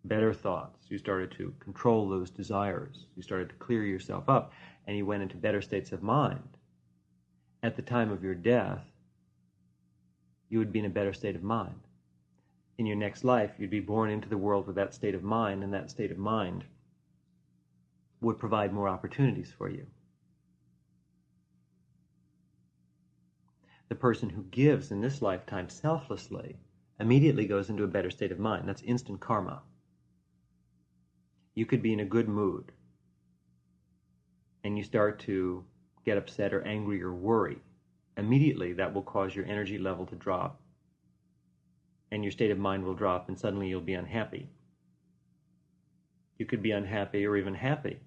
[SPEAKER 1] better thoughts, you started to control those desires, you started to clear yourself up, and you went into better states of mind. At the time of your death, you would be in a better state of mind. In your next life, you'd be born into the world with that state of mind, and that state of mind would provide more opportunities for you. The person who gives in this lifetime selflessly immediately goes into a better state of mind. That's instant karma. You could be in a good mood, and you start to get upset or angry or worry immediately that will cause your energy level to drop, and your state of mind will drop, and suddenly you'll be unhappy. You could be unhappy or even happy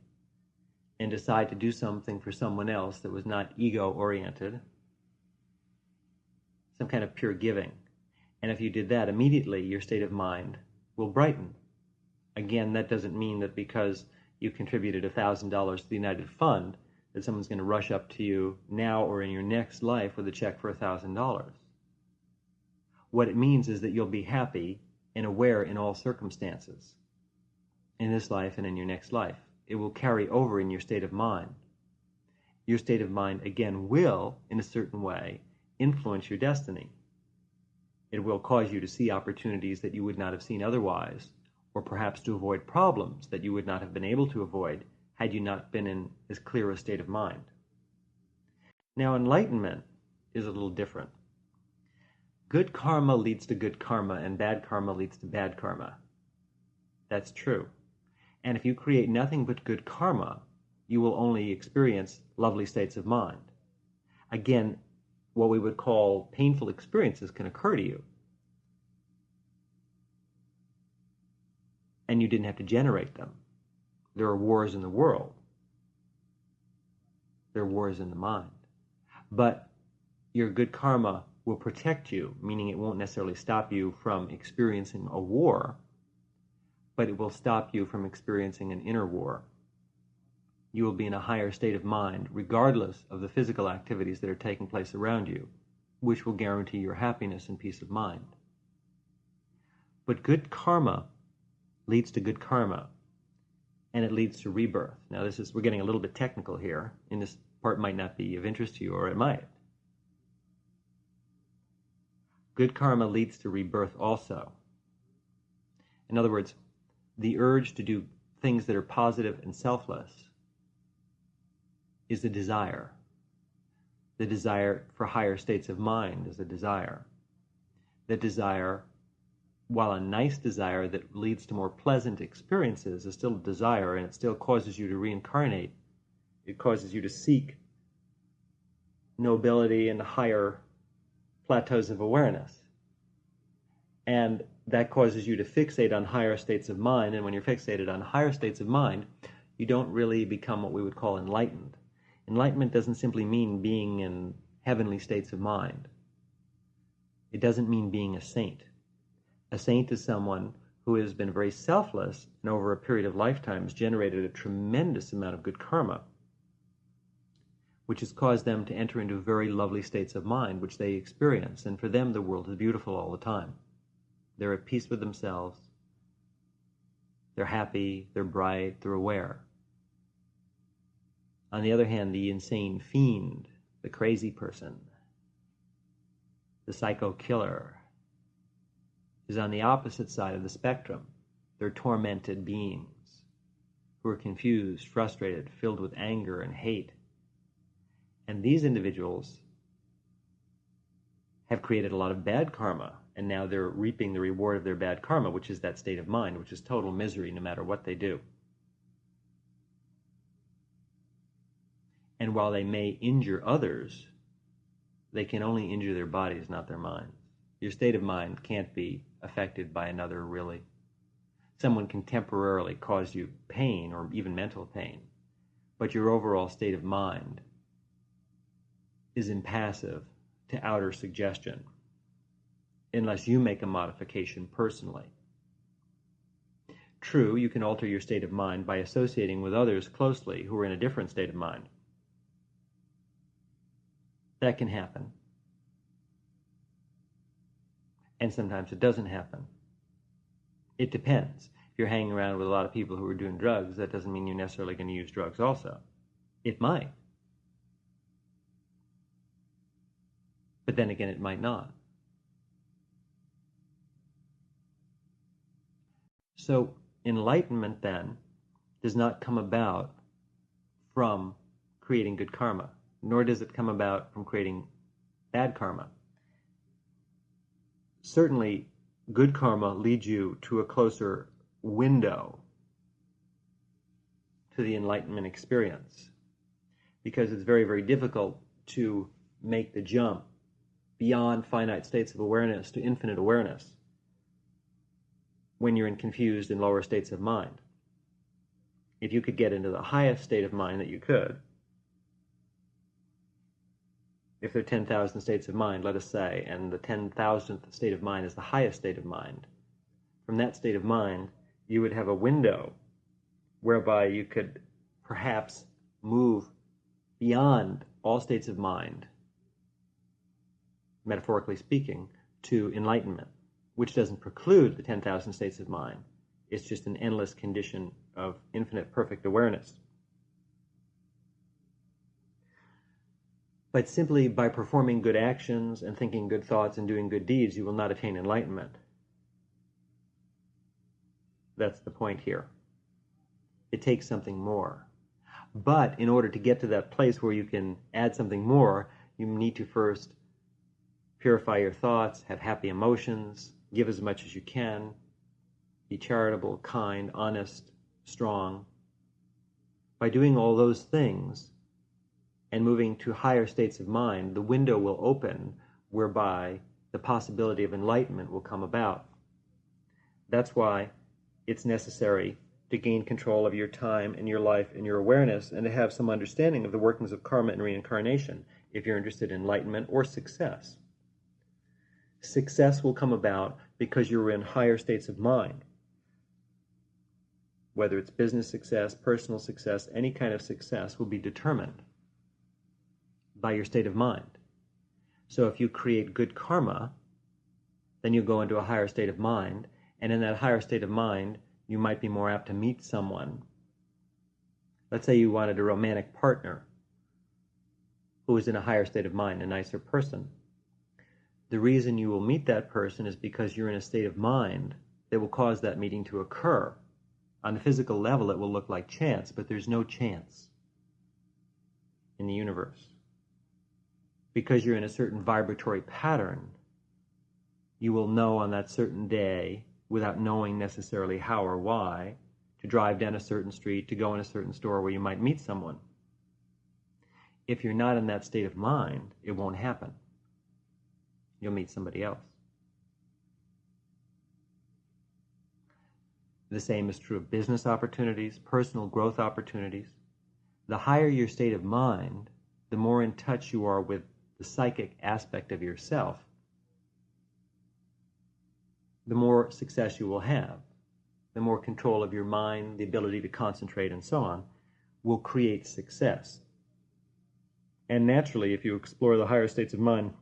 [SPEAKER 1] and decide to do something for someone else that was not ego-oriented, some kind of pure giving. And if you did that, immediately your state of mind will brighten. Again, that doesn't mean that because you contributed $1,000 to the United Fund that someone's going to rush up to you now or in your next life with a check for $1,000. What it means is that you'll be happy and aware in all circumstances, in this life and in your next life. It will carry over in your state of mind. Your state of mind, again, will, in a certain way, influence your destiny. It will cause you to see opportunities that you would not have seen otherwise, or perhaps to avoid problems that you would not have been able to avoid had you not been in as clear a state of mind. Now, enlightenment is a little different. Good karma leads to good karma, and bad karma leads to bad karma. That's true. And if you create nothing but good karma, you will only experience lovely states of mind. Again, what we would call painful experiences can occur to you, and you didn't have to generate them. There are wars in the world. There are wars in the mind. But your good karma will protect you, meaning it won't necessarily stop you from experiencing a war, but it will stop you from experiencing an inner war. You will be in a higher state of mind, regardless of the physical activities that are taking place around you, which will guarantee your happiness and peace of mind. But good karma leads to good karma, and it leads to rebirth. Now, we're getting a little bit technical here, and this part might not be of interest to you, or it might. Good karma leads to rebirth also. In other words, the urge to do things that are positive and selfless is the desire. The desire for higher states of mind is a desire. The desire, while a nice desire that leads to more pleasant experiences, is still a desire, and it still causes you to reincarnate. It causes you to seek nobility and higher plateaus of awareness. And that causes you to fixate on higher states of mind, and when you're fixated on higher states of mind, you don't really become what we would call enlightened. Enlightenment doesn't simply mean being in heavenly states of mind. It doesn't mean being a saint. A saint is someone who has been very selfless and over a period of lifetimes generated a tremendous amount of good karma, which has caused them to enter into very lovely states of mind, which they experience. And for them, the world is beautiful all the time. They're at peace with themselves. They're happy, they're bright, they're aware. On the other hand, the insane fiend, the crazy person, the psycho killer, is on the opposite side of the spectrum. They're tormented beings who are confused, frustrated, filled with anger and hate. And these individuals have created a lot of bad karma, and now they're reaping the reward of their bad karma, which is that state of mind, which is total misery no matter what they do. And while they may injure others, they can only injure their bodies, not their minds. Your state of mind can't be affected by another, really. Someone can temporarily cause you pain or even mental pain, but your overall state of mind is impassive to outer suggestion, unless you make a modification personally. True, you can alter your state of mind by associating with others closely who are in a different state of mind. That can happen. And sometimes it doesn't happen. It depends. If you're hanging around with a lot of people who are doing drugs, that doesn't mean you're necessarily going to use drugs also. It might. But then again, it might not. So enlightenment then does not come about from creating good karma, nor does it come about from creating bad karma. Certainly, good karma leads you to a closer window to the enlightenment experience, because it's very, very difficult to make the jump beyond finite states of awareness to infinite awareness when you're in confused and lower states of mind. If you could get into the highest state of mind that you could, if there are 10,000 states of mind, let us say, and the 10,000th state of mind is the highest state of mind, from that state of mind, you would have a window whereby you could perhaps move beyond all states of mind, metaphorically speaking, to enlightenment, which doesn't preclude the 10,000 states of mind. It's just an endless condition of infinite perfect awareness. But simply by performing good actions and thinking good thoughts and doing good deeds, you will not attain enlightenment. That's the point here. It takes something more. But in order to get to that place where you can add something more, you need to first purify your thoughts, have happy emotions, give as much as you can, be charitable, kind, honest, strong. By doing all those things and moving to higher states of mind, the window will open whereby the possibility of enlightenment will come about. That's why it's necessary to gain control of your time and your life and your awareness and to have some understanding of the workings of karma and reincarnation if you're interested in enlightenment or success. Success will come about because you're in higher states of mind. Whether it's business success, personal success, any kind of success will be determined by your state of mind. So if you create good karma, then you go into a higher state of mind, and in that higher state of mind, you might be more apt to meet someone. Let's say you wanted a romantic partner who is in a higher state of mind, a nicer person. The reason you will meet that person is because you're in a state of mind that will cause that meeting to occur. On the physical level, it will look like chance, but there's no chance in the universe. Because you're in a certain vibratory pattern, you will know on that certain day, without knowing necessarily how or why, to drive down a certain street, to go in a certain store where you might meet someone. If you're not in that state of mind, it won't happen. You'll meet somebody else. The same is true of business opportunities, personal growth opportunities. The higher your state of mind, the more in touch you are with the psychic aspect of yourself, the more success you will have. The more control of your mind, the ability to concentrate and so on, will create success. And naturally, if you explore the higher states of mind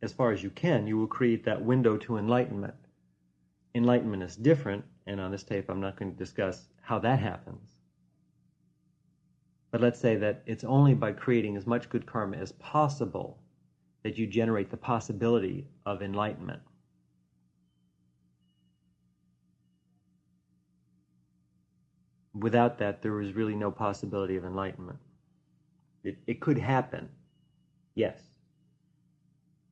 [SPEAKER 1] as far as you can, you will create that window to enlightenment. Enlightenment is different, and on this tape I'm not going to discuss how that happens. But let's say that it's only by creating as much good karma as possible that you generate the possibility of enlightenment. Without that, there is really no possibility of enlightenment. It could happen, yes.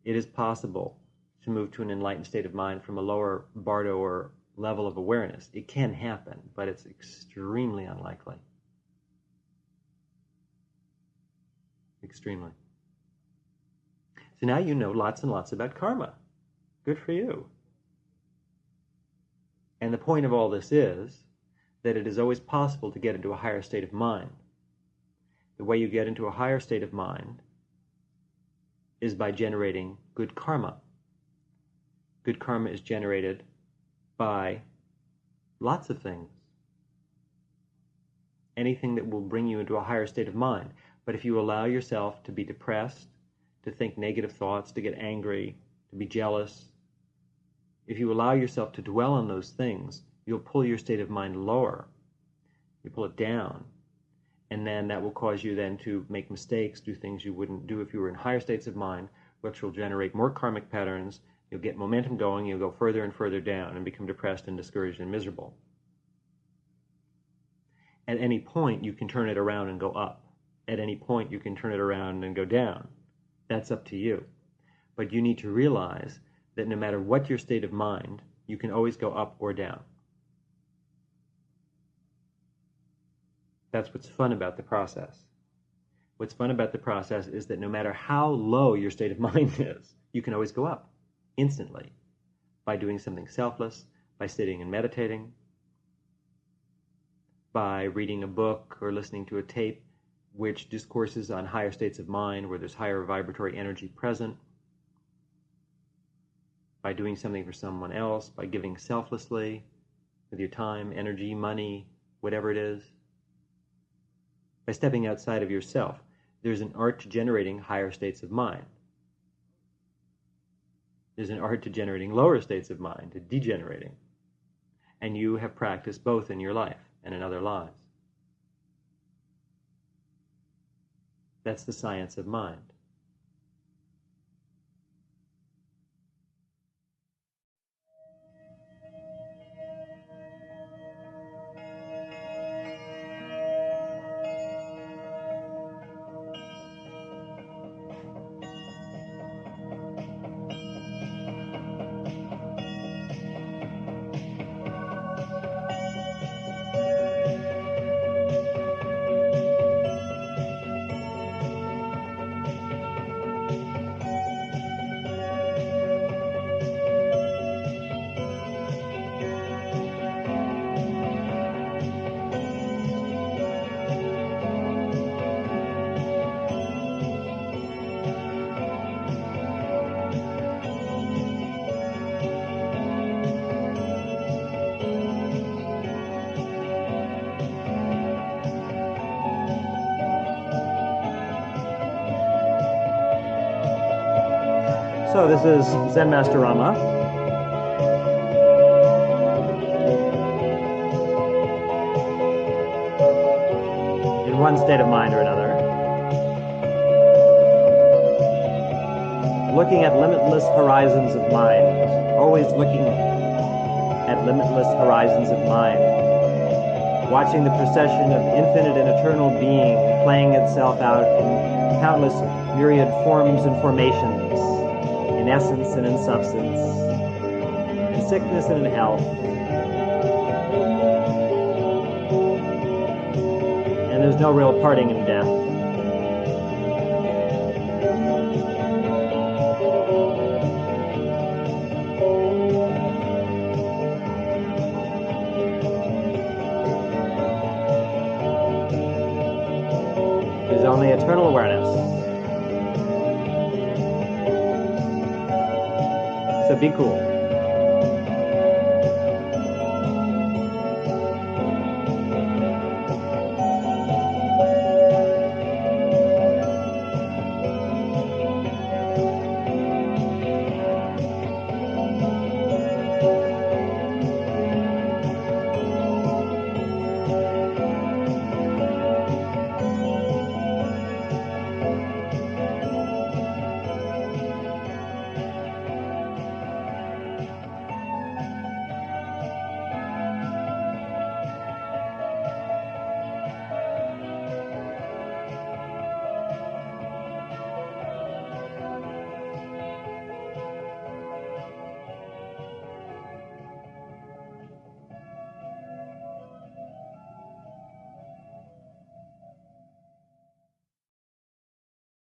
[SPEAKER 1] It is possible to move to an enlightened state of mind from a lower bardo or level of awareness. It can happen, but it's extremely unlikely. Extremely. So now you know lots and lots about karma. Good for you. And the point of all this is that it is always possible to get into a higher state of mind. The way you get into a higher state of mind is by generating good karma. Good karma is generated by lots of things. Anything that will bring you into a higher state of mind. But if you allow yourself to be depressed, to think negative thoughts, to get angry, to be jealous, if you allow yourself to dwell on those things, you'll pull your state of mind lower. You pull it down. And then that will cause you then to make mistakes, do things you wouldn't do if you were in higher states of mind, which will generate more karmic patterns. You'll get momentum going, you'll go further and further down and become depressed and discouraged and miserable. At any point, you can turn it around and go up. At any point, you can turn it around and go down. That's up to you. But you need to realize that no matter what your state of mind, you can always go up or down. That's what's fun about the process. What's fun about the process is that no matter how low your state of mind is, you can always go up instantly by doing something selfless, by sitting and meditating, by reading a book or listening to a tape which discourses on higher states of mind where there's higher vibratory energy present, by doing something for someone else, by giving selflessly with your time, energy, money, whatever it is, by stepping outside of yourself. There's an art to generating higher states of mind. There's an art to generating lower states of mind, to degenerating. And you have practiced both in your life and in other lives. That's the science of mind. So this is Zen Master Rama. In one state of mind or another, looking at limitless horizons of mind, always looking at limitless horizons of mind, watching the procession of infinite and eternal being playing itself out in countless myriad forms and formations, in essence and in substance, in sickness and in health. And there's no real parting in death. There's only eternal awareness. So be cool.